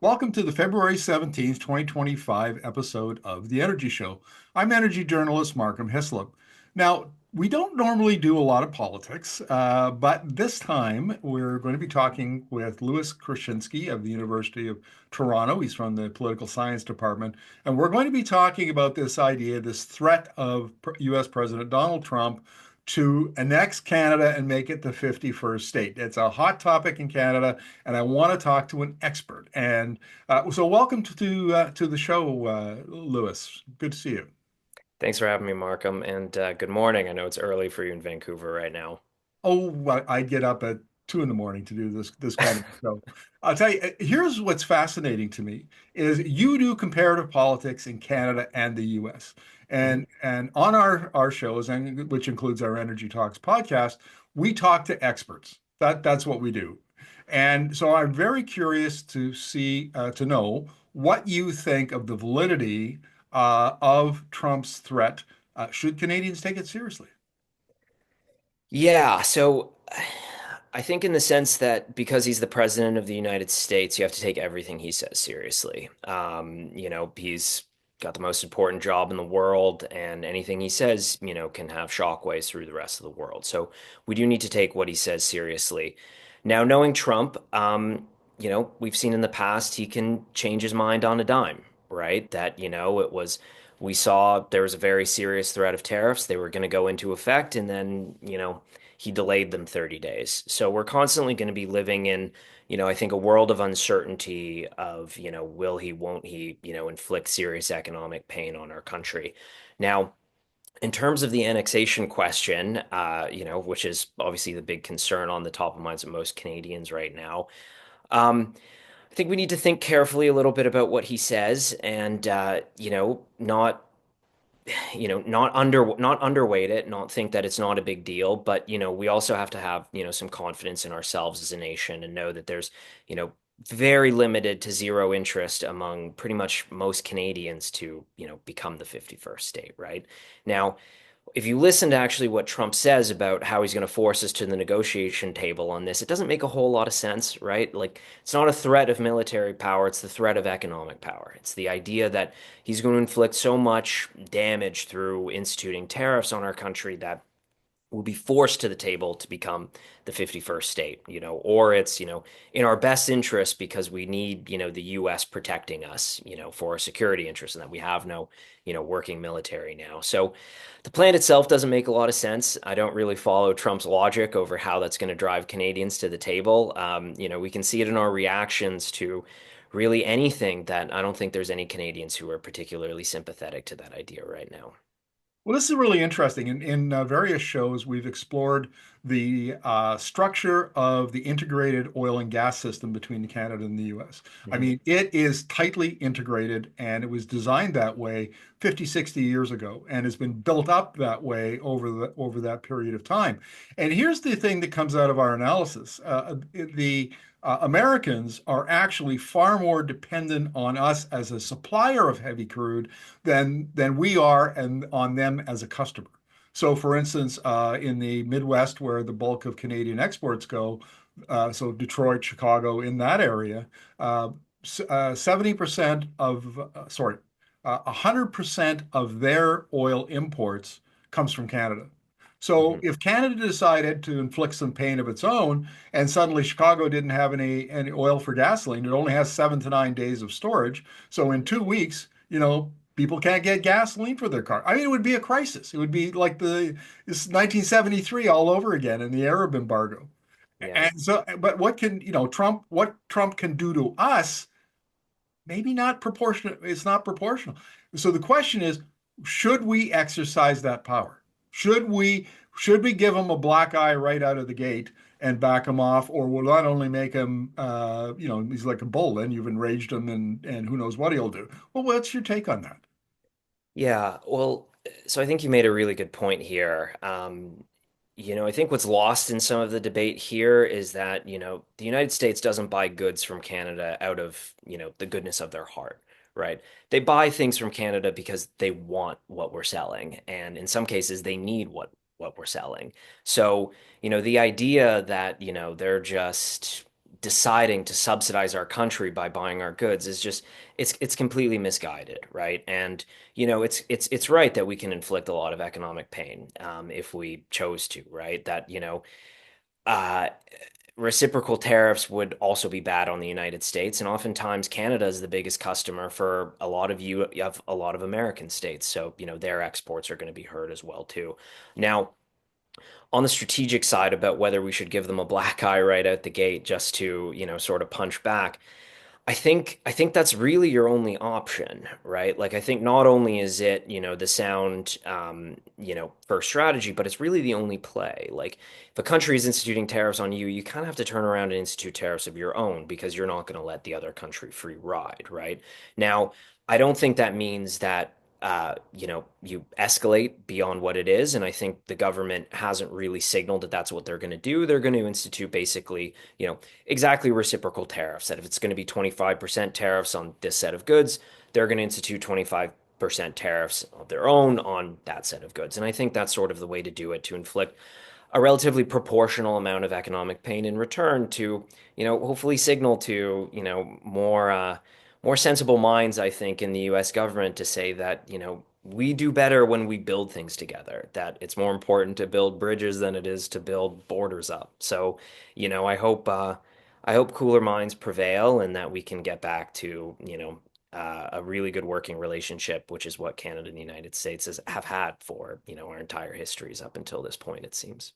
Welcome to the February 17th, 2025 episode of The Energy Show. I'm energy journalist Markham Hislop. Now, we don't normally do a lot of politics, but this time we're going to be talking with Louis Krashinsky of the University of Toronto. He's from the political science department. And we're going to be talking about this idea, this threat of US President Donald Trump to annex Canada and make it the 51st state. It's a hot topic in Canada, and I want to talk to an expert. And so, welcome to the show, Louis. Good to see you. Thanks for having me, Markham, and good morning. I know it's early for you in Vancouver right now. Oh, I get up at 2 in the morning to do this kind of show. I'll tell you, here's what's fascinating to me is you do comparative politics in Canada and the US. Mhm. And on our shows, and which includes our Energy Talks podcast, we talk to experts. That's what we do. And so I'm very curious to know what you think of the validity of Trump's threat. Should Canadians take it seriously? Yeah, so I think in the sense that because he's the president of the United States, you have to take everything he says seriously. He's got the most important job in the world, and anything he says, can have shockwaves through the rest of the world. So we do need to take what he says seriously. Now, knowing Trump, we've seen in the past he can change his mind on a dime, right? We saw there was a very serious threat of tariffs. They were going to go into effect, and then, he delayed them 30 days. So we're constantly going to be living in, I think a world of uncertainty of, will he, won't he, inflict serious economic pain on our country. Now, in terms of the annexation question, which is obviously the big concern on the top of minds of most Canadians right now, I think we need to think carefully a little bit about what he says and, not underweight it, not think that it's not a big deal, but we also have to have, some confidence in ourselves as a nation and know that there's, you know, very limited to zero interest among pretty much most Canadians to, become the 51st state, right? Now, if you listen to actually what Trump says about how he's going to force us to the negotiation table on this, it doesn't make a whole lot of sense, right? Like, it's not a threat of military power, it's the threat of economic power. It's the idea that he's going to inflict so much damage through instituting tariffs on our country that will be forced to the table to become the 51st state, or it's, in our best interest because we need, the US protecting us, for our security interests and that we have no, working military now. So the plan itself doesn't make a lot of sense. I don't really follow Trump's logic over how that's going to drive Canadians to the table. We can see it in our reactions to really anything that I don't think there's any Canadians who are particularly sympathetic to that idea right now. Well, this is really interesting. In various shows, we've explored the structure of the integrated oil and gas system between Canada and the US. I Mhm. mean, it is tightly integrated and it was designed that way 50, 60 years ago and has been built up that way over that period of time. And here's the thing that comes out of our analysis. The Americans are actually far more dependent on us as a supplier of heavy crude than we are and on them as a customer. So, for instance, in the Midwest, where the bulk of Canadian exports go, so Detroit, Chicago, in that area, 70% of, sorry, 100% of their oil imports comes from Canada. So Mhm. if Canada decided to inflict some pain of its own, and suddenly Chicago didn't have any oil for gasoline, it only has 7 to 9 days of storage. So in 2 weeks, people can't get gasoline for their car. I mean, it would be a crisis. It would be like this 1973 all over again in the Arab embargo. Yeah. And so, but what Trump can do to us, maybe not proportionate. It's not proportional. So the question is, should we exercise that power? Should we should we give him a black eye right out of the gate and back him off, or will that only make him, he's like a bull, and you've enraged him, and who knows what he'll do? Well, what's your take on that? Yeah, well, so I think you made a really good point here. I think what's lost in some of the debate here is that, the United States doesn't buy goods from Canada out of, the goodness of their heart, right? They buy things from Canada because they want what we're selling, and in some cases they need what we're selling. So, the idea that, they're just deciding to subsidize our country by buying our goods is just it's completely misguided, right? And it's right that we can inflict a lot of economic pain if we chose to, right? That uh, reciprocal tariffs would also be bad on the United States, and oftentimes Canada is the biggest customer for a lot of a lot of American states. So, their exports are going to be hurt as well too. Now, on the strategic side about whether we should give them a black eye right out the gate just to, sort of punch back. I think that's really your only option, right? Like I think not only is it, the sound first strategy, but it's really the only play. Like if a country is instituting tariffs on you, you kind of have to turn around and institute tariffs of your own because you're not going to let the other country free ride, right? Now, I don't think that means that you escalate beyond what it is. And I think the government hasn't really signaled that that's what they're going to do. They're going to institute basically, exactly reciprocal tariffs. That if it's going to be 25% tariffs on this set of goods, they're going to institute 25% tariffs of their own on that set of goods. And I think that's sort of the way to do it, to inflict a relatively proportional amount of economic pain in return to, hopefully signal to, more sensible minds, I think, in the US government to say that, we do better when we build things together, that it's more important to build bridges than it is to build borders up. So, I hope cooler minds prevail and that we can get back to, a really good working relationship, which is what Canada and the United States have had for, our entire histories up until this point, it seems.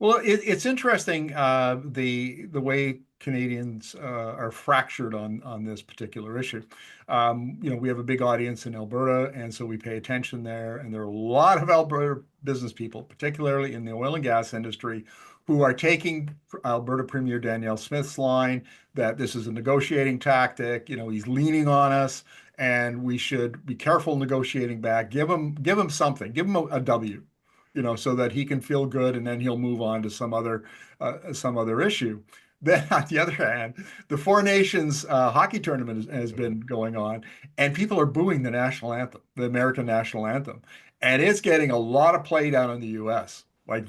Well, it's interesting the way Canadians are fractured on this particular issue. We have a big audience in Alberta, and so we pay attention there. And there are a lot of Alberta business people, particularly in the oil and gas industry, who are taking Alberta Premier Danielle Smith's line that this is a negotiating tactic. He's leaning on us, and we should be careful negotiating back. Give him something. Give him a W, so that he can feel good and then he'll move on to some other issue. Then, on the other hand, the Four Nations hockey tournament has been going on, and people are booing the national anthem, the American national anthem, and it's getting a lot of play down in the U.S. Like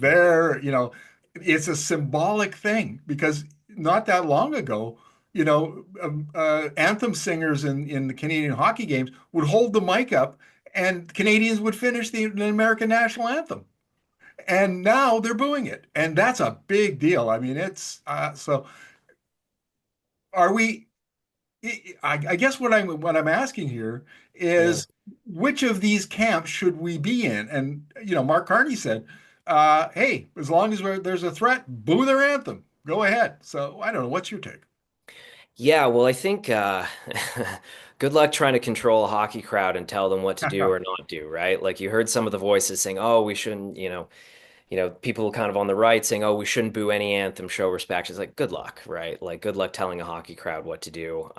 it's a symbolic thing because not that long ago, anthem singers in the Canadian hockey games would hold the mic up, and Canadians would finish the American national anthem, and now they're booing it, and that's a big deal. I mean, it's so. Are we? I guess what I'm asking here Yeah. is which of these camps should we be in? And Mark Carney said, "Hey, as long as there's a threat, boo their anthem. Go ahead." So I don't know. What's your take? Yeah, well, I think good luck trying to control a hockey crowd and tell them what to do or not do, right? Like you heard some of the voices saying, "Oh, we shouldn't," people kind of on the right saying, "Oh, we shouldn't boo any anthem, show respect." It's like, good luck, right? Like, good luck telling a hockey crowd what to do.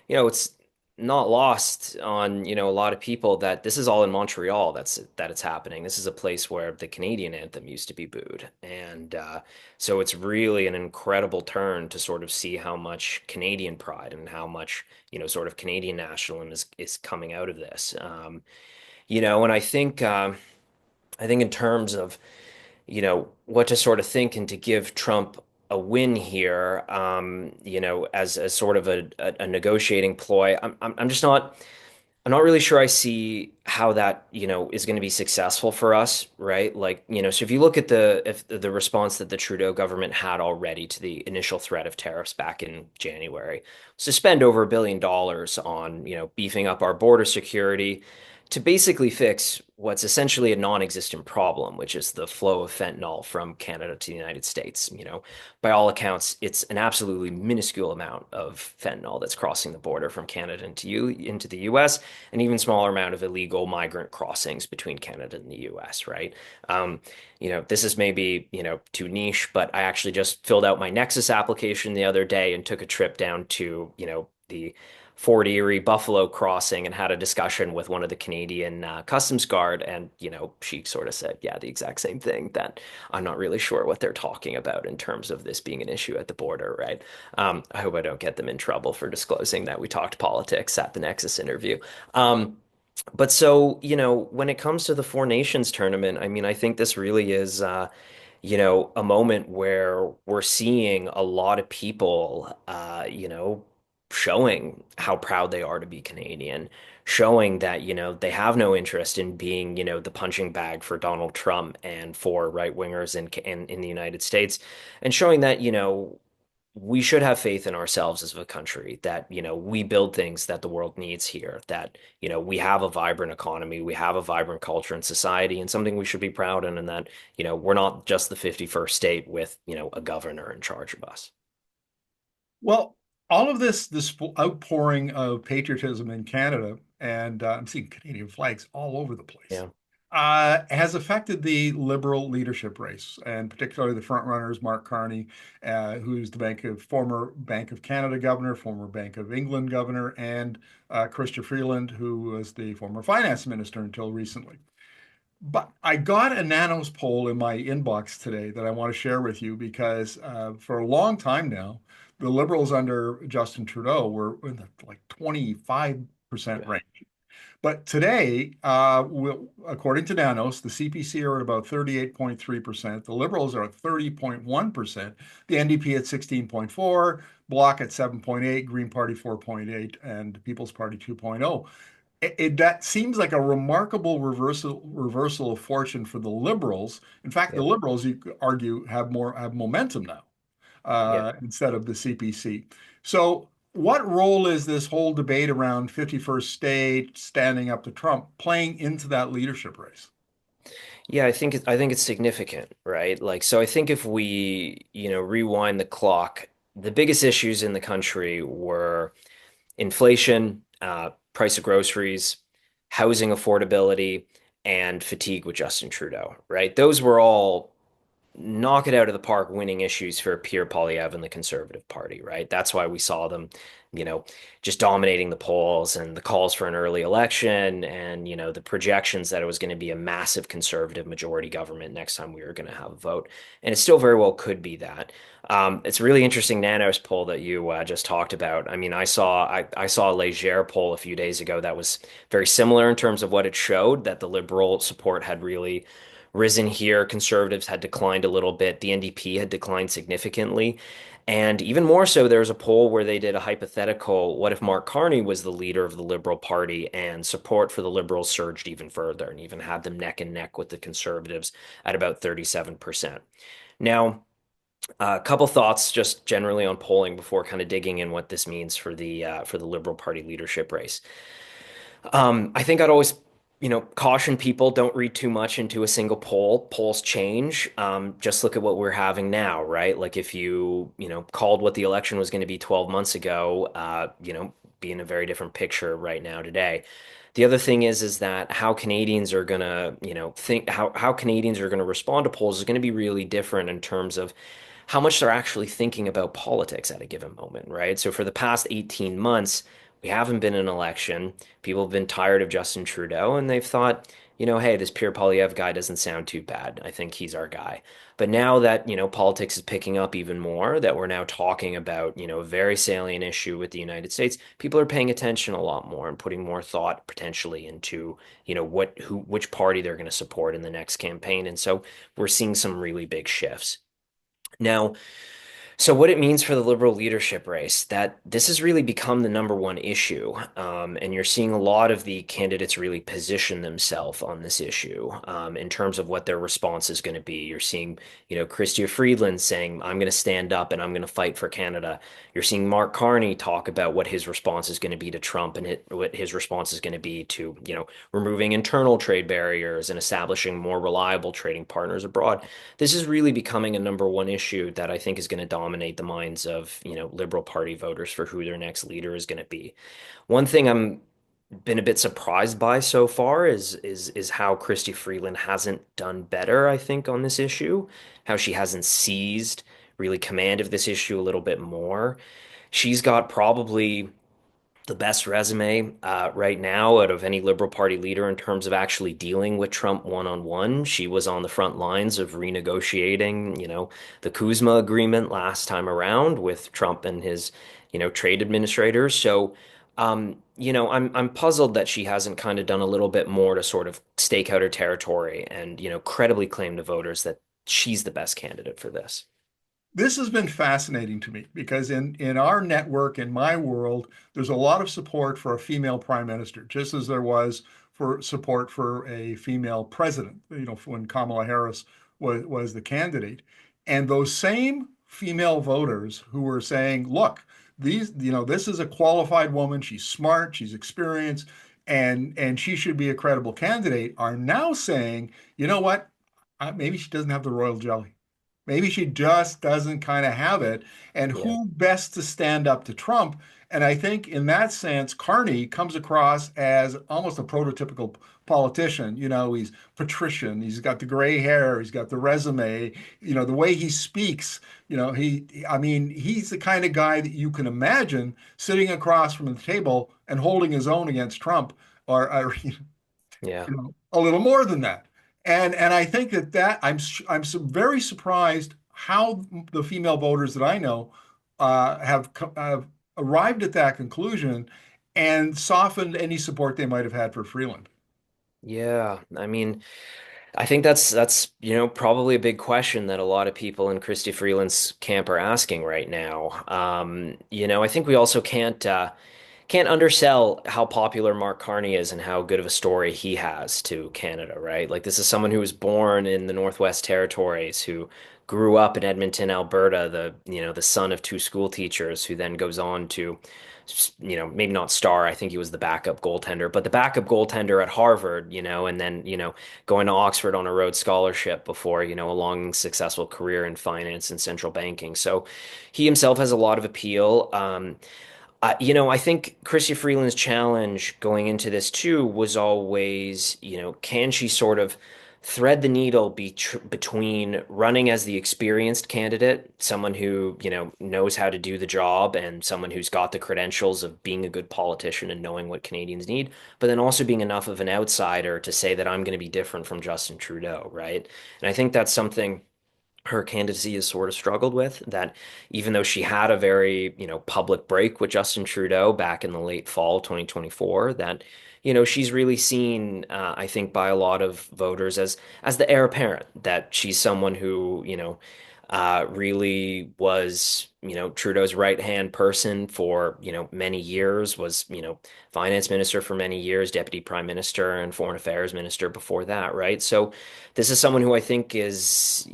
It's not lost on, a lot of people that this is all in Montreal that it's happening. This is a place where the Canadian anthem used to be booed. And so it's really an incredible turn to sort of see how much Canadian pride and how much, sort of Canadian nationalism is coming out of this. And I think in terms of what to sort of think and to give Trump a win here, as sort of a negotiating ploy. I'm just not. I'm not really sure I see how that, is going to be successful for us, right? Like, so if you look at the response that the Trudeau government had already to the initial threat of tariffs back in January, spend over $1 billion on, beefing up our border security to basically fix what's essentially a non-existent problem, which is the flow of fentanyl from Canada to the United States. By all accounts, it's an absolutely minuscule amount of fentanyl that's crossing the border from Canada into the US, an even smaller amount of illegal migrant crossings between Canada and the US, right? This is maybe, too niche, but I actually just filled out my Nexus application the other day and took a trip down to, the Fort Erie Buffalo crossing and had a discussion with one of the Canadian Customs Guard. And, she sort of said, yeah, the exact same thing, that I'm not really sure what they're talking about in terms of this being an issue at the border, right? I hope I don't get them in trouble for disclosing that we talked politics at the Nexus interview. But so, when it comes to the Four Nations tournament, I mean, I think this really is, a moment where we're seeing a lot of people, showing how proud they are to be Canadian, showing that, they have no interest in being, the punching bag for Donald Trump and for right wingers in the United States, and showing that, we should have faith in ourselves as a country that, we build things that the world needs here, that, we have a vibrant economy, we have a vibrant culture and society, and something we should be proud in, and that, we're not just the 51st state with, a governor in charge of us. Well, all of this outpouring of patriotism in Canada, and I'm seeing Canadian flags all over the place, Yeah. has affected the Liberal leadership race, and particularly the front runners, Mark Carney, who's the former Bank of Canada governor, former Bank of England governor, and Chrystia Freeland, who was the former finance minister until recently. But I got a Nanos poll in my inbox today that I want to share with you because for a long time now, the Liberals under Justin Trudeau were in the like 25% Yeah. range. But today, according to Nanos, the CPC are at about 38.3%. The Liberals are at 30.1%. The NDP at 16.4%, Bloc at 7.8%, Green Party 4.8%, and People's Party 2.0. That seems like a remarkable reversal of fortune for the Liberals. In fact, the Yeah. Liberals, you could argue, have momentum now Yeah. instead of the CPC. So, what role is this whole debate around 51st state standing up to Trump playing into that leadership race? Yeah, I think it's significant, right? Like, so I think if we, rewind the clock, the biggest issues in the country were inflation, price of groceries, housing affordability, and fatigue with Justin Trudeau, right? Those were all knock it out of the park winning issues for Pierre Poilievre and the Conservative Party, right? That's why we saw them, you know, just dominating the polls and the calls for an early election and, the projections that it was going to be a massive conservative majority government next time we were going to have a vote. And it still very well could be that. It's a really interesting Nanos poll that you just talked about. I mean, I saw a Leger poll a few days ago that was very similar in terms of what it showed, that the liberal support had really risen here. Conservatives had declined a little bit. The NDP had declined significantly. And even more so, there was a poll where they did a hypothetical, what if Mark Carney was the leader of the Liberal Party, and support for the Liberals surged even further and even had them neck and neck with the Conservatives at about 37%. Now, a couple thoughts just generally on polling before kind of digging in what this means for the Liberal Party leadership race. I think I'd always, caution people don't read too much into a single poll. Polls change. Just look at what we're having now, right? Like if you, called what the election was going to be 12 months ago, be in a very different picture right now today. The other thing is that how Canadians are gonna, think how Canadians are gonna respond to polls is going to be really different in terms of how much they're actually thinking about politics at a given moment, right? So for the past 18 months, we haven't been in an election. People have been tired of Justin Trudeau and they've thought, hey, this Pierre Poilievre guy doesn't sound too bad. I think he's our guy. But now that, politics is picking up even more, that we're now talking about, a very salient issue with the United States, people are paying attention a lot more and putting more thought potentially into, which party they're going to support in the next campaign. And so we're seeing some really big shifts. Now, so what it means for the liberal leadership race, that this has really become the number one issue. And you're seeing a lot of the candidates really position themselves on this issue in terms of what their response is going to be. You're seeing, Chrystia Freeland saying, I'm going to stand up and I'm going to fight for Canada. You're seeing Mark Carney talk about what his response is going to be to Trump and what his response is going to be to, removing internal trade barriers and establishing more reliable trading partners abroad. This is really becoming a number one issue that I think is going to dominate the minds of, Liberal Party voters for who their next leader is going to be. One thing I'm been a bit surprised by so far is how Chrystia Freeland hasn't done better, I think, on this issue, how she hasn't seized really command of this issue a little bit more. She's got probably the best resume right now out of any Liberal Party leader in terms of actually dealing with Trump one-on-one. She was on the front lines of renegotiating, the Kuzma agreement last time around with Trump and his, trade administrators. So, I'm puzzled that she hasn't kind of done a little bit more to sort of stake out her territory and, credibly claim to voters that she's the best candidate for this. This has been fascinating to me because in our network, in my world, there's a lot of support for a female prime minister, just as there was for support for a female president, when Kamala Harris was the candidate. And those same female voters who were saying, look, this is a qualified woman, she's smart, she's experienced, and she should be a credible candidate, are now saying, you know what? Maybe she doesn't have the royal jelly. Maybe she just doesn't kind of have it. And Yeah. who best to stand up to Trump? And I think in that sense, Carney comes across as almost a prototypical politician. He's patrician, he's got the gray hair, he's got the resume, the way he speaks, I mean, he's the kind of guy that you can imagine sitting across from the table and holding his own against Trump or Yeah. a little more than that. And I think that very surprised how the female voters that I know have arrived at that conclusion and softened any support they might have had for Freeland. Yeah. I mean, I think that's probably a big question that a lot of people in Christy Freeland's camp are asking right now. I think we also can't undersell how popular Mark Carney is and how good of a story he has to Canada, right? Like this is someone who was born in the Northwest Territories, who grew up in Edmonton, Alberta, the son of two school teachers, who then goes on to, maybe not star, I think he was the backup goaltender, but the backup goaltender at Harvard, and then, going to Oxford on a Rhodes Scholarship before, a long, successful career in finance and central banking. So he himself has a lot of appeal. I think Chrystia Freeland's challenge going into this too was always, can she sort of thread the needle between running as the experienced candidate, someone who, knows how to do the job and someone who's got the credentials of being a good politician and knowing what Canadians need, but then also being enough of an outsider to say that I'm going to be different from Justin Trudeau, right? And I think that's something her candidacy has sort of struggled with that even though she had a very, public break with Justin Trudeau back in the late fall 2024, that, she's really seen, I think, by a lot of voters as the heir apparent, that she's someone who, really was, Trudeau's right-hand person for, many years, was, finance minister for many years, deputy prime minister and foreign affairs minister before that, right? So this is someone who I think is,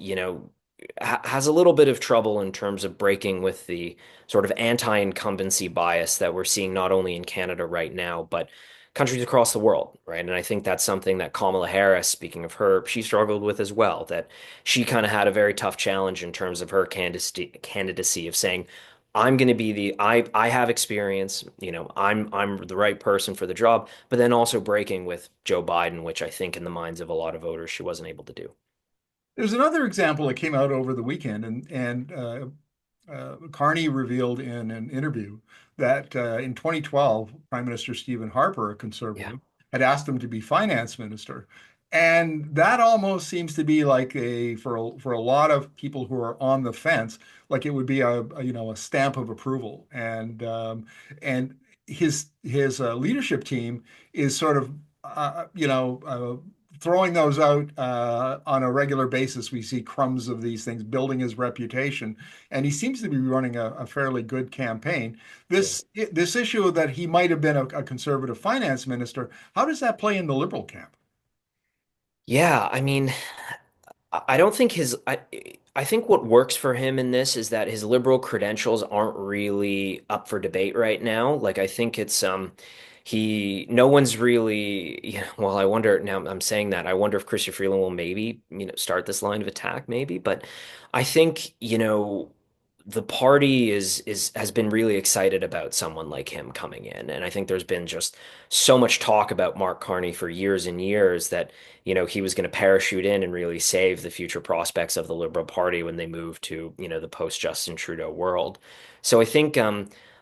has a little bit of trouble in terms of breaking with the sort of anti-incumbency bias that we're seeing not only in Canada right now, but countries across the world, right? And I think that's something that Kamala Harris, speaking of her, she struggled with as well, that she kind of had a very tough challenge in terms of her candidacy of saying, I'm going to be I have experience, I'm the right person for the job, but then also breaking with Joe Biden, which I think in the minds of a lot of voters she wasn't able to do. There's another example that came out over the weekend, and Carney revealed in an interview that in 2012, Prime Minister Stephen Harper, a Yeah. conservative, had asked him to be finance minister. And that almost seems to be like for a lot of people who are on the fence, like it would be a stamp of approval. And his leadership team is sort of throwing those out on a regular basis. We see crumbs of these things, building his reputation, and he seems to be running a fairly good campaign. Yeah. This issue that he might have been a conservative finance minister, how does that play in the liberal camp? Yeah, I mean, I don't think I think what works for him in this is that his liberal credentials aren't really up for debate right now. Like I think it's no one's really, well, I wonder now I'm saying that. I wonder if Christopher Freeland will maybe, start this line of attack maybe, but I think, the party has been really excited about someone like him coming in. And I think there's been just so much talk about Mark Carney for years and years that he was going to parachute in and really save the future prospects of the Liberal Party when they move to, the post-Justin Trudeau world. So I think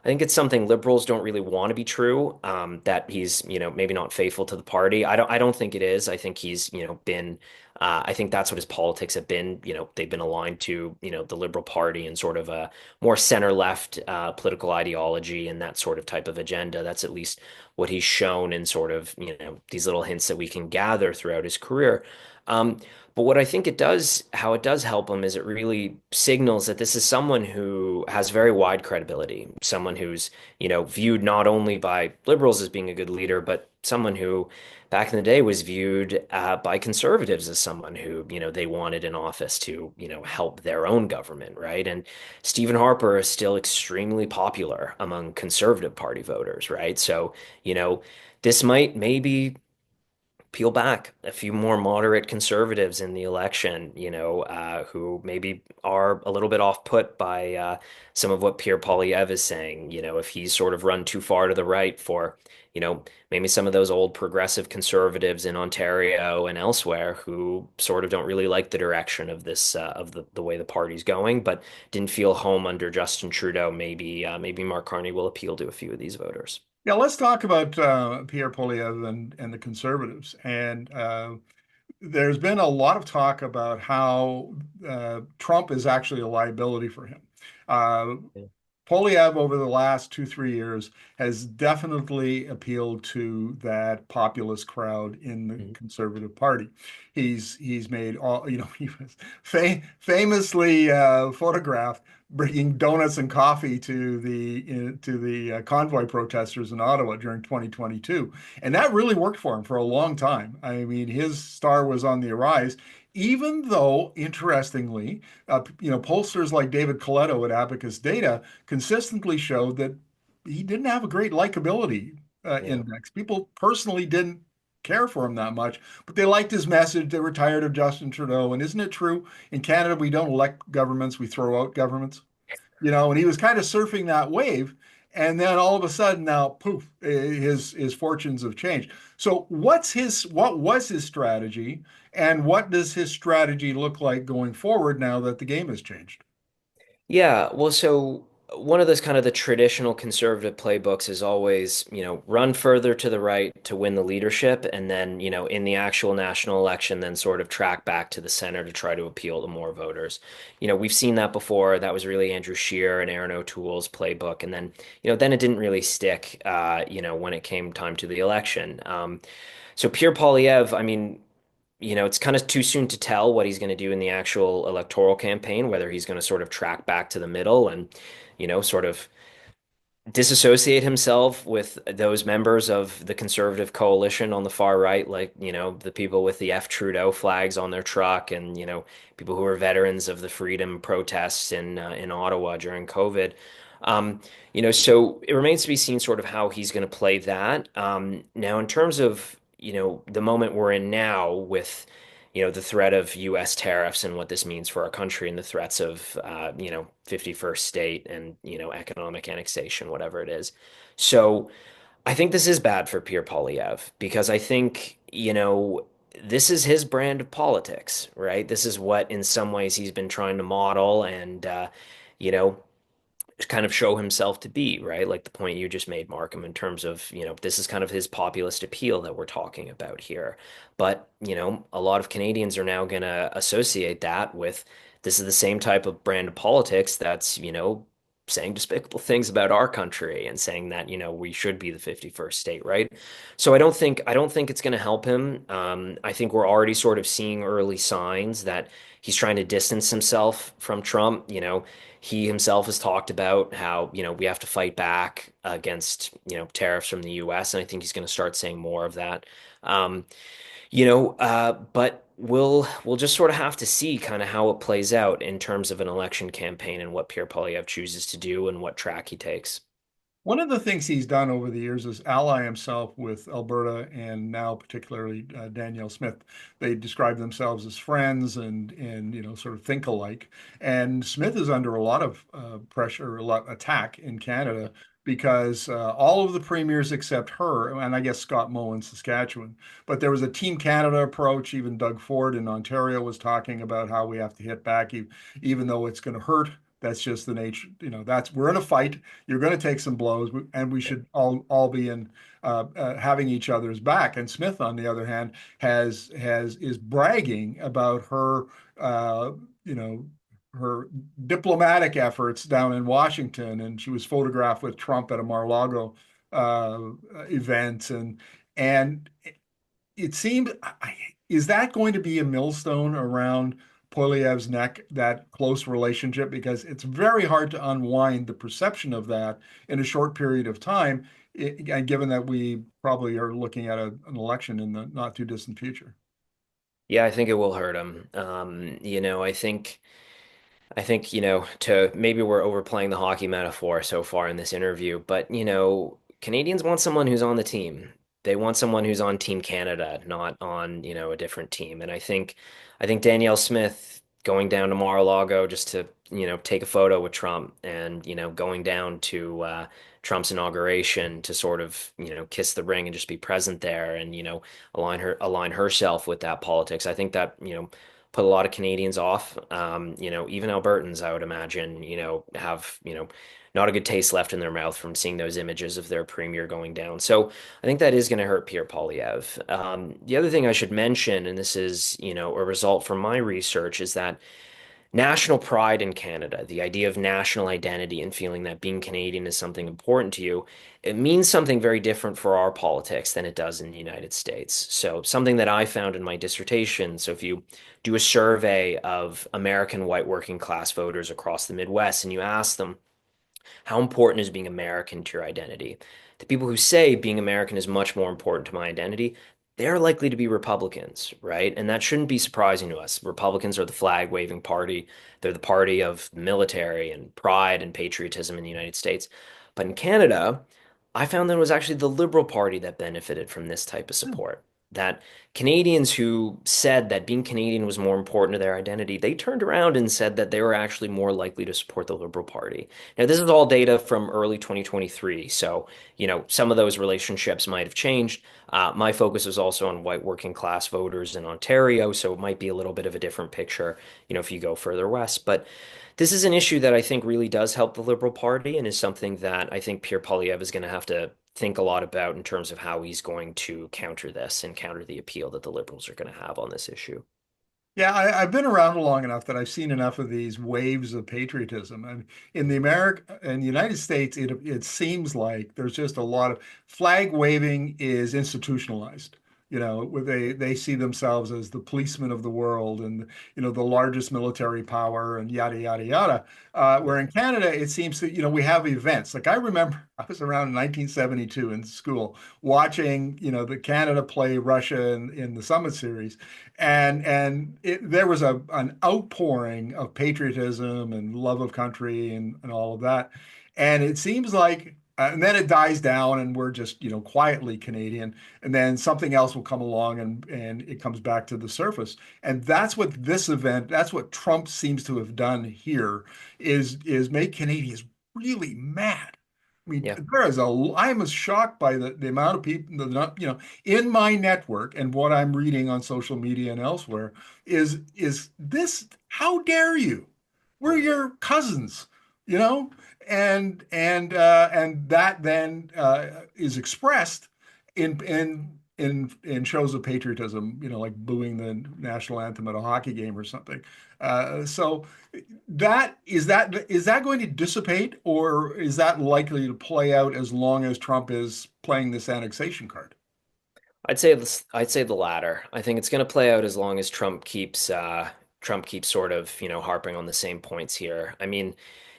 it's something liberals don't really want to be true, that he's, maybe not faithful to the party. I don't think it is. I think he's, been I think that's what his politics have been. They've been aligned to, the Liberal Party and sort of a more center-left political ideology and that sort of type of agenda. That's at least what he's shown in sort of, these little hints that we can gather throughout his career. Um, but what I think how it does help him is it really signals that this is someone who has very wide credibility, someone who's, viewed not only by liberals as being a good leader, but someone who back in the day was viewed by conservatives as someone who, they wanted in office to, help their own government, right? And Stephen Harper is still extremely popular among conservative party voters, right? So, you know, this might maybe peel back a few more moderate conservatives in the election, who maybe are a little bit off put by some of what Pierre Poilievre is saying. If he's sort of run too far to the right for, maybe some of those old progressive conservatives in Ontario and elsewhere who sort of don't really like the direction of this of the way the party's going, but didn't feel home under Justin Trudeau. Maybe Mark Carney will appeal to a few of these voters. Yeah, let's talk about Pierre Poilievre and the Conservatives. And there's been a lot of talk about how Trump is actually a liability for him. Uh, Poilievre over the last 2, 3 years has definitely appealed to that populist crowd in the Mhm. Conservative Party. He's made all, he was famously photographed bringing donuts and coffee to the convoy protesters in Ottawa during 2022, and that really worked for him for a long time. I mean, his star was on the rise, even though, interestingly, pollsters like David Coletto at Abacus Data consistently showed that he didn't have a great likability Yeah. index. People personally didn't care for him that much, but they liked his message. They were tired of Justin Trudeau. And isn't it true? In Canada, we don't elect governments, we throw out governments. And he was kind of surfing that wave. And then all of a sudden now, poof, his fortunes have changed. So what was his strategy? And what does his strategy look like going forward now that the game has changed? Yeah, well, so one of those kind of the traditional conservative playbooks is always, run further to the right to win the leadership, and then, in the actual national election, then sort of track back to the center to try to appeal to more voters. We've seen that before. That was really Andrew Scheer and Aaron O'Toole's playbook, and then, then it didn't really stick, when it came time to the election. So Pierre Poilievre, I mean, it's kind of too soon to tell what he's going to do in the actual electoral campaign, whether he's going to sort of track back to the middle and, sort of disassociate himself with those members of the conservative coalition on the far right, like, the people with the F Trudeau flags on their truck and, people who are veterans of the freedom protests in Ottawa during COVID. So it remains to be seen sort of how he's going to play that. Now, in terms of, the moment we're in now with, the threat of U.S. tariffs and what this means for our country and the threats of, 51st state and, economic annexation, whatever it is. So I think this is bad for Pierre Poilievre because I think, this is his brand of politics, right? This is what, in some ways, he's been trying to model and, you know, kind of show himself to be, right? Like the point you just made, Markham, in terms of, this is kind of his populist appeal that we're talking about here. But, a lot of Canadians are now going to associate that with this is the same type of brand of politics that's, saying despicable things about our country and saying that, we should be the 51st state, right? So I don't think it's going to help him. I think we're already sort of seeing early signs that he's trying to distance himself from Trump. He himself has talked about how, we have to fight back against, tariffs from the US. And I think he's going to start saying more of that. Um, but we'll just sort of have to see kind of how it plays out in terms of an election campaign and what Pierre Poilievre chooses to do and what track he takes. One of the things he's done over the years is ally himself with Alberta and now particularly Danielle Smith. They describe themselves as friends and sort of think alike. And Smith is under a lot of pressure, a lot attack in Canada because all of the premiers except her, and I guess Scott Moe in Saskatchewan, but there was a Team Canada approach. Even Doug Ford in Ontario was talking about how we have to hit back, even though it's going to hurt That's just the nature. That's we're in a fight. You're going to take some blows, and we should all be in having each other's back. And Smith, on the other hand, has is bragging about her, uh, you know, her diplomatic efforts down in Washington, and she was photographed with Trump at a Mar-a-Lago event, and it seemed, is that going to be a millstone around Poilievre's neck, that close relationship? Because it's very hard to unwind the perception of that in a short period of time, and given that we probably are looking at an election in the not too distant future. Yeah, I think it will hurt him. I think, to maybe we're overplaying the hockey metaphor so far in this interview, but Canadians want someone who's on the team. They want someone who's on Team Canada, not on, a different team. And I think Danielle Smith going down to Mar-a-Lago just to, take a photo with Trump and, going down to Trump's inauguration to sort of, kiss the ring and just be present there and, align herself with that politics. I think that, put a lot of Canadians off. Even Albertans, I would imagine, have, not a good taste left in their mouth from seeing those images of their premier going down. So I think that is going to hurt Pierre Poilievre. The other thing I should mention, and this is, a result from my research, is that national pride in Canada, the idea of national identity and feeling that being Canadian is something important to you, it means something very different for our politics than it does in the United States. So, something that I found in my dissertation. So, if you do a survey of American white working class voters across the Midwest and you ask them, how important is being American to your identity? The people who say being American is much more important to my identity, they're likely to be Republicans, right? And that shouldn't be surprising to us. Republicans are the flag waving party. They're the party of military and pride and patriotism in the United States. But in Canada, I found that it was actually the Liberal Party that benefited from this type of support. That Canadians who said that being Canadian was more important to their identity, they turned around and said that they were actually more likely to support the Liberal Party. Now, this is all data from early 2023, so some of those relationships might have changed. My focus is also on white working class voters in Ontario, so it might be a little bit of a different picture, if you go further west. But this is an issue that I think really does help the Liberal Party and is something that I think Pierre Poilievre is going to have to think a lot about in terms of how he's going to counter this and counter the appeal that the Liberals are going to have on this issue. Yeah, I've been around long enough that I've seen enough of these waves of patriotism. And in the United States, it seems like there's just a lot of flag waving is institutionalized. Where they see themselves as the policemen of the world and the largest military power and yada yada yada. Where in Canada, it seems that we have events. Like I remember, I was around in 1972 in school watching the Canada play Russia in the Summit Series, and there was an outpouring of patriotism and love of country and all of that. And it seems like, and then it dies down, and we're just quietly Canadian, and then something else will come along, and it comes back to the surface. And that's what this event, that's what Trump seems to have done here, is make Canadians really mad. I mean, Yeah. I'm as shocked by the amount of people, in my network and what I'm reading on social media and elsewhere is this, how dare you? We're your cousins, you know? And that then is expressed in shows of patriotism, like booing the national anthem at a hockey game or something. So that is that going to dissipate, or is that likely to play out as long as Trump is playing this annexation card? I'd say the latter. I think it's going to play out as long as Trump keeps sort of, harping on the same points here. I mean,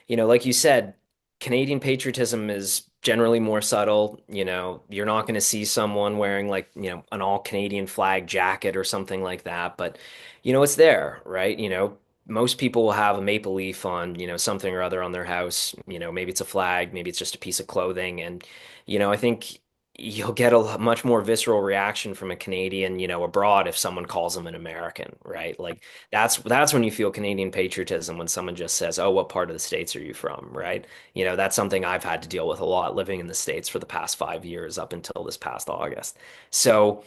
like you said, Canadian patriotism is generally more subtle. You're not going to see someone wearing like, an all Canadian flag jacket or something like that, but it's there, right? Most people will have a maple leaf on, something or other on their house. Maybe it's a flag, maybe it's just a piece of clothing, and I think you'll get a much more visceral reaction from a Canadian, abroad if someone calls them an American, right? Like that's when you feel Canadian patriotism when someone just says, "Oh, what part of the States are you from?" Right? That's something I've had to deal with a lot living in the States for the past 5 years up until this past August. So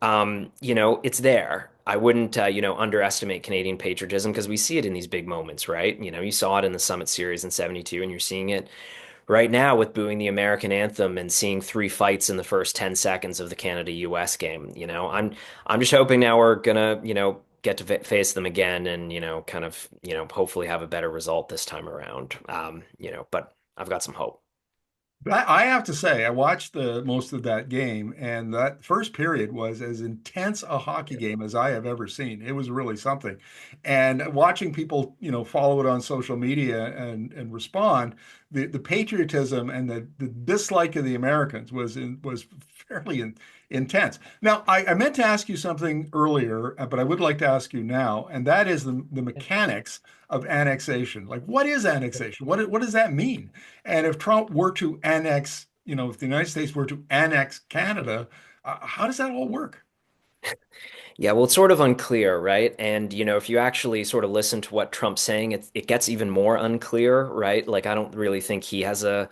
It's there. I wouldn't, underestimate Canadian patriotism because we see it in these big moments, right? You saw it in the Summit Series in '72, and you're seeing it right now with booing the American anthem and seeing three fights in the first 10 seconds of the Canada-US game. I'm just hoping now we're gonna, get to face them again and, kind of, hopefully have a better result this time around. But I've got some hope. I have to say, I watched the most of that game, and that first period was as intense a hockey game as I have ever seen. It was really something. And watching people, follow it on social media and respond, the patriotism and the dislike of the Americans was fairly intense. Now, I meant to ask you something earlier, but I would like to ask you now, and that is the mechanics of annexation. Like, what is annexation? What does that mean? And if Trump were to annex, if the United States were to annex Canada, how does that all work? Yeah, well, it's sort of unclear, right? And if you actually sort of listen to what Trump's saying, it gets even more unclear, right? Like I don't really think he has a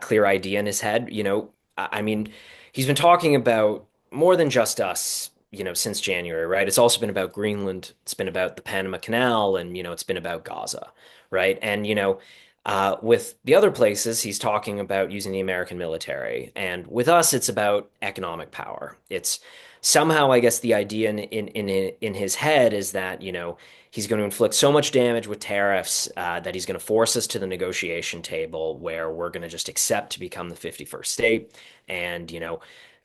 clear idea in his head. I mean, he's been talking about more than just us, since January, right? It's also been about Greenland, it's been about the Panama Canal, and it's been about Gaza, right? And with the other places, he's talking about using the American military, and with us, it's about economic power. It's somehow, I guess, the idea in his head is that he's going to inflict so much damage with tariffs that he's going to force us to the negotiation table where we're going to just accept to become the 51st state, and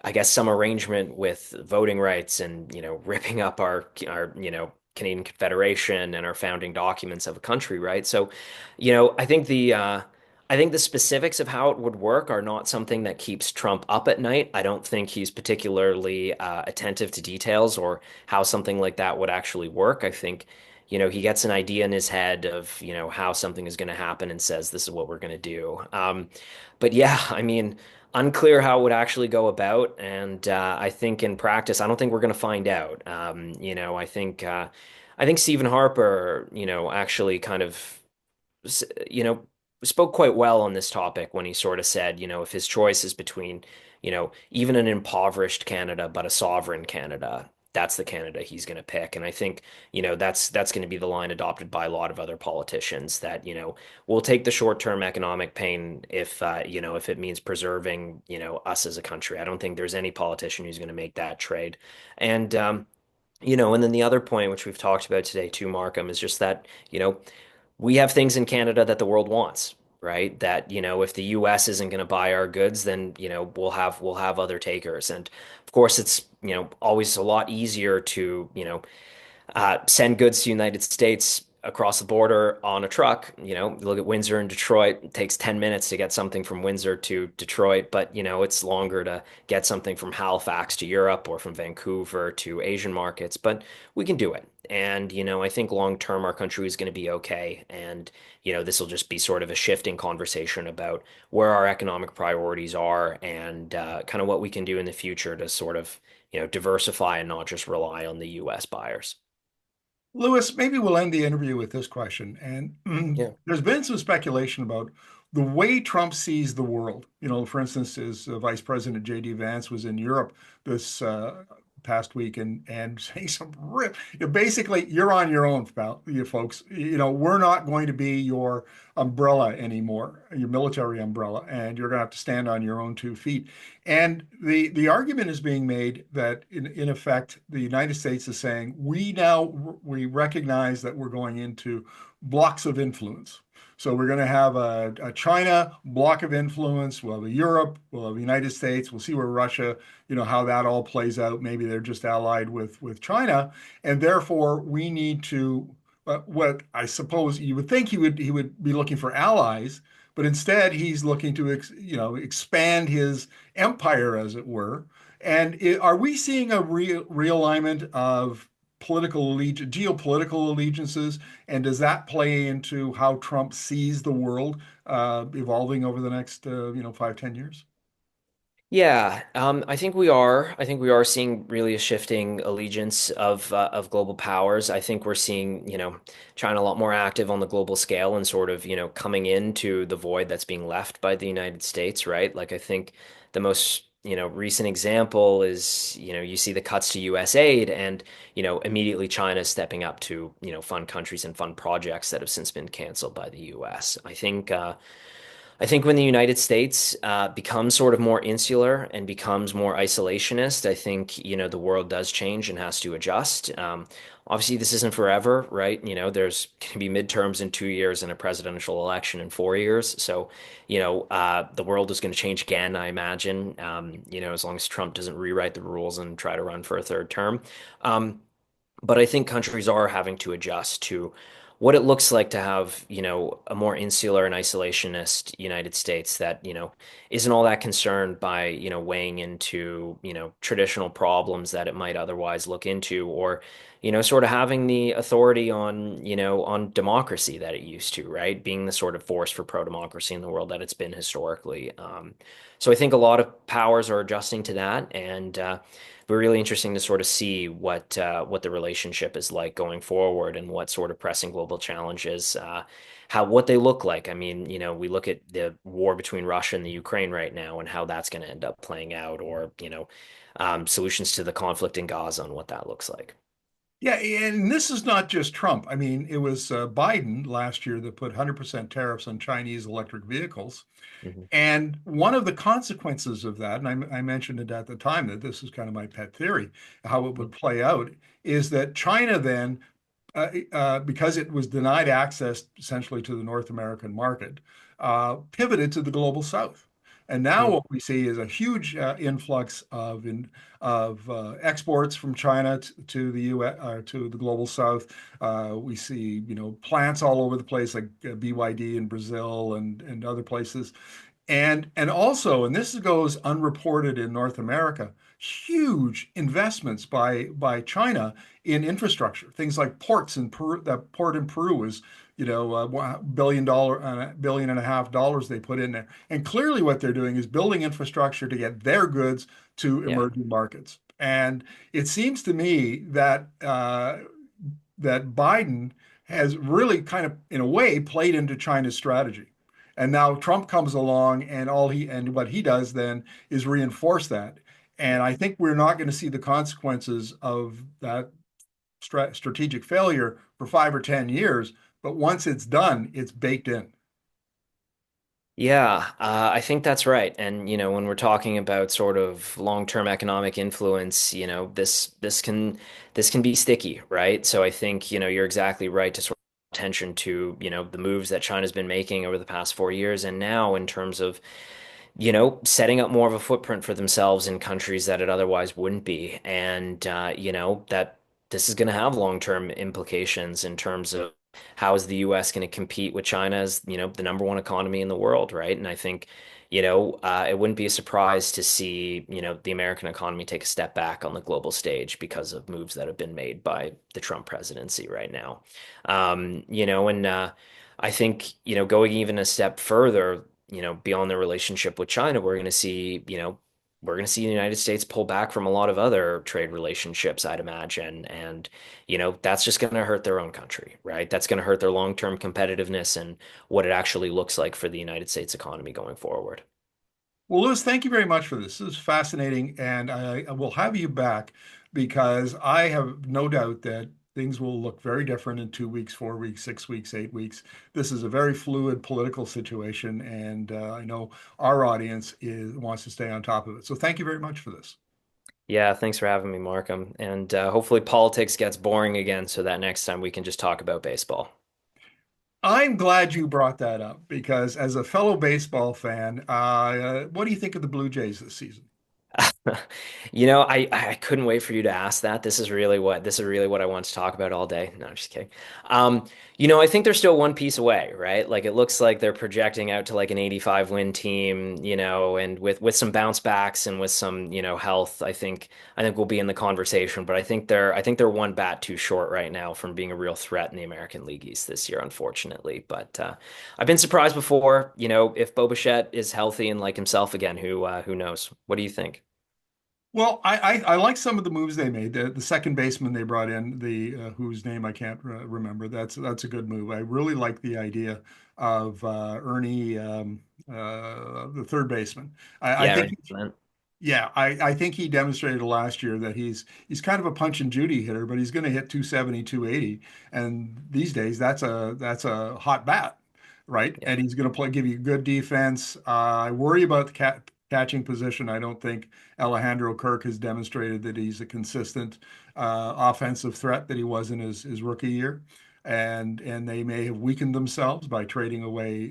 I guess some arrangement with voting rights and ripping up our Canadian Confederation and our founding documents of a country, right? So, I think the specifics of how it would work are not something that keeps Trump up at night. I don't think he's particularly attentive to details or how something like that would actually work. I think, he gets an idea in his head of, how something is going to happen and says, this is what we're going to do. But yeah, I mean, unclear how it would actually go about. And I think in practice, I don't think we're going to find out. I think Stephen Harper, actually kind of you know, spoke quite well on this topic when he sort of said, if his choice is between, even an impoverished Canada but a sovereign Canada, that's the Canada he's going to pick. And I think, that's going to be the line adopted by a lot of other politicians that, we'll take the short-term economic pain if it means preserving, us as a country. I don't think there's any politician who's going to make that trade. And and then the other point, which we've talked about today too, Markham, is just that, we have things in Canada that the world wants, right? That, if the US isn't going to buy our goods, then, we'll have other takers. And of course, it's, always a lot easier to, send goods to United States across the border on a truck. Look at Windsor and Detroit. It takes 10 minutes to get something from Windsor to Detroit, but it's longer to get something from Halifax to Europe or from Vancouver to Asian markets, but we can do it. And, I think long term our country is going to be okay. And, this will just be sort of a shifting conversation about where our economic priorities are and kind of what we can do in the future to sort of, diversify and not just rely on the US buyers. Lewis, maybe we'll end the interview with this question. And Yeah. there's been some speculation about the way Trump sees the world. For instance, his Vice President J.D. Vance was in Europe this past week and saying some basically, you're on your own, pal, you folks. We're not going to be your umbrella anymore, your military umbrella, and you're going to have to stand on your own 2 feet. And the argument is being made that in effect, the United States is saying we recognize that we're going into blocks of influence. So we're going to have a China block of influence. We'll have a Europe. We'll have the United States. We'll see where Russia, how that all plays out. Maybe they're just allied with China, and therefore we need to. What I suppose you would think he would be looking for allies, but instead he's looking to expand his empire, as it were. And are we seeing a realignment of geopolitical allegiances? And does that play into how Trump sees the world evolving over the next 5, 10 years? Yeah, I think we are. I think we are seeing really a shifting allegiance of global powers. I think we're seeing, China a lot more active on the global scale and sort of, coming into the void that's being left by the United States, right? Like I think the most recent example is, you see the cuts to US aid and, immediately China stepping up to, fund countries and fund projects that have since been canceled by the US. I think when the United States becomes sort of more insular and becomes more isolationist, I think, the world does change and has to adjust. Obviously, this isn't forever, right? There's going to be midterms in 2 years and a presidential election in 4 years. So, the world is going to change again, I imagine, as long as Trump doesn't rewrite the rules and try to run for a third term. Um, but I think countries are having to adjust to what it looks like to have, a more insular and isolationist United States that, isn't all that concerned by, weighing into, traditional problems that it might otherwise look into, or, sort of having the authority on, on democracy that it used to, right? Being the sort of force for pro-democracy in the world that it's been historically. So I think a lot of powers are adjusting to that, and but really interesting to sort of see what the relationship is like going forward and what sort of pressing global challenges, how what they look like. I mean, we look at the war between Russia and the Ukraine right now and how that's going to end up playing out, or solutions to the conflict in Gaza and what that looks like. Yeah, and this is not just Trump. I mean, it was Biden last year that put 100% tariffs on Chinese electric vehicles. Mhm. And one of the consequences of that, and I mentioned it at the time that this is kind of my pet theory, how it would play out, is that China then, because it was denied access essentially to the North American market, pivoted to the global South. And now Mhm. what we see is a huge influx of exports from China to the U.S. To the global South. We see, plants all over the place like BYD in Brazil and other places. And also, and this goes unreported in North America, huge investments by China in infrastructure, things like ports in Peru. That port in Peru is, billion and a half dollars they put in there. And clearly, what they're doing is building infrastructure to get their goods to Yeah. emerging markets. And it seems to me that Biden has really kind of, in a way, played into China's strategy. And now Trump comes along, and what he does then is reinforce that. And I think we're not going to see the consequences of that strategic failure for 5 or 10 years. But once it's done, it's baked in. Yeah, I think that's right. And when we're talking about sort of long-term economic influence, this can be sticky, right? So I think, you're exactly right to sort of attention to, the moves that China's been making over the past 4 years, and now in terms of setting up more of a footprint for themselves in countries that it otherwise wouldn't be. And, that this is going to have long-term implications in terms of how is the US going to compete with China as, the number one economy in the world, right? And I think, it wouldn't be a surprise to see, the American economy take a step back on the global stage because of moves that have been made by the Trump presidency right now. And I think, going even a step further, beyond the relationship with China, we're going to see the United States pull back from a lot of other trade relationships, I'd imagine. And, that's just going to hurt their own country, right? That's going to hurt their long-term competitiveness and what it actually looks like for the United States economy going forward. Well, Lewis, thank you very much for this. This is fascinating, and I will have you back because I have no doubt that things will look very different in 2 weeks, 4 weeks, 6 weeks, 8 weeks. This is a very fluid political situation, and I know our audience wants to stay on top of it. So thank you very much for this. Yeah, thanks for having me, Markham. And hopefully politics gets boring again so that next time we can just talk about baseball. I'm glad you brought that up because as a fellow baseball fan, what do you think of the Blue Jays this season? I couldn't wait for you to ask that. This is really what I want to talk about all day. No, I'm just kidding. Um, I think they're still one piece away, right? Like it looks like they're projecting out to like an 85 win team, and with some bounce backs and with some, health, I think we'll be in the conversation, but I think they're one bat too short right now from being a real threat in the American League East this year, unfortunately. But I've been surprised before, if Bo Bichette is healthy and like himself again, who knows? What do you think? Well, I like some of the moves they made. The second baseman they brought in, the whose name I can't remember. That's a good move. I really like the idea of Ernie, the third baseman. I Yeah, think right. Yeah, I think he demonstrated last year that he's kind of a punch and Judy hitter, but he's going to hit 270, 280. And these days that's a hot bat, right? Yeah, And he's going to play give you good defense. I worry about the catching position. I don't think Alejandro Kirk has demonstrated that he's a consistent offensive threat that he was in his rookie year. And they may have weakened themselves by trading away,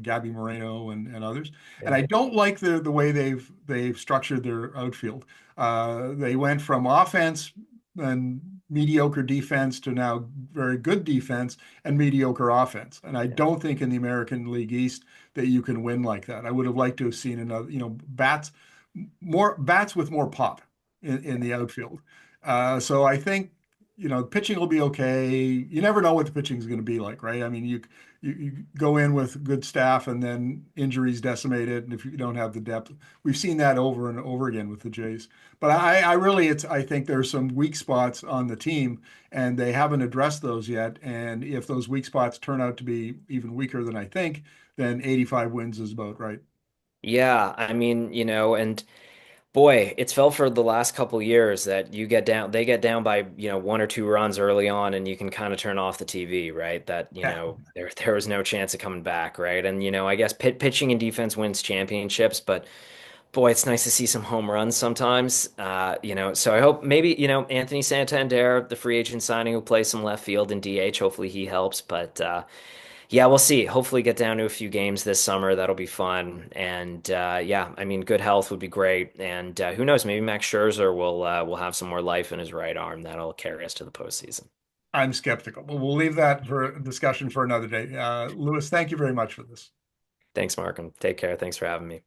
Gabby Moreno and others. And yeah, I don't like the way they've structured their outfield. They went from offense and mediocre defense to now very good defense and mediocre offense. And I yeah, don't think in the American League East that you can win like that. I would have liked to have seen another, more bats with more pop in the outfield. So I think, pitching will be okay. You never know what the pitching is going to be like, right? I mean, you go in with good staff and then injuries decimate it. And if you don't have the depth, we've seen that over and over again with the Jays. But I really, I think there's some weak spots on the team and they haven't addressed those yet. And if those weak spots turn out to be even weaker than I think, then 85 wins is about right. yeah. I mean, and boy, it's felt for the last couple years that they get down by, one or two runs early on and you can kind of turn off the TV, right? That, Yeah. there was no chance of coming back, right? And, I guess pitching and defense wins championships, but boy, it's nice to see some home runs sometimes. So I hope maybe, Anthony Santander, the free agent signing who plays some left field in DH, hopefully he helps, but yeah, we'll see. Hopefully, get down to a few games this summer. That'll be fun. And yeah, I mean, good health would be great. And who knows? Maybe Max Scherzer will have some more life in his right arm that'll carry us to the postseason. I'm skeptical, but we'll leave that for a discussion for another day. Lewis, thank you very much for this. Thanks, Markham. Take care. Thanks for having me.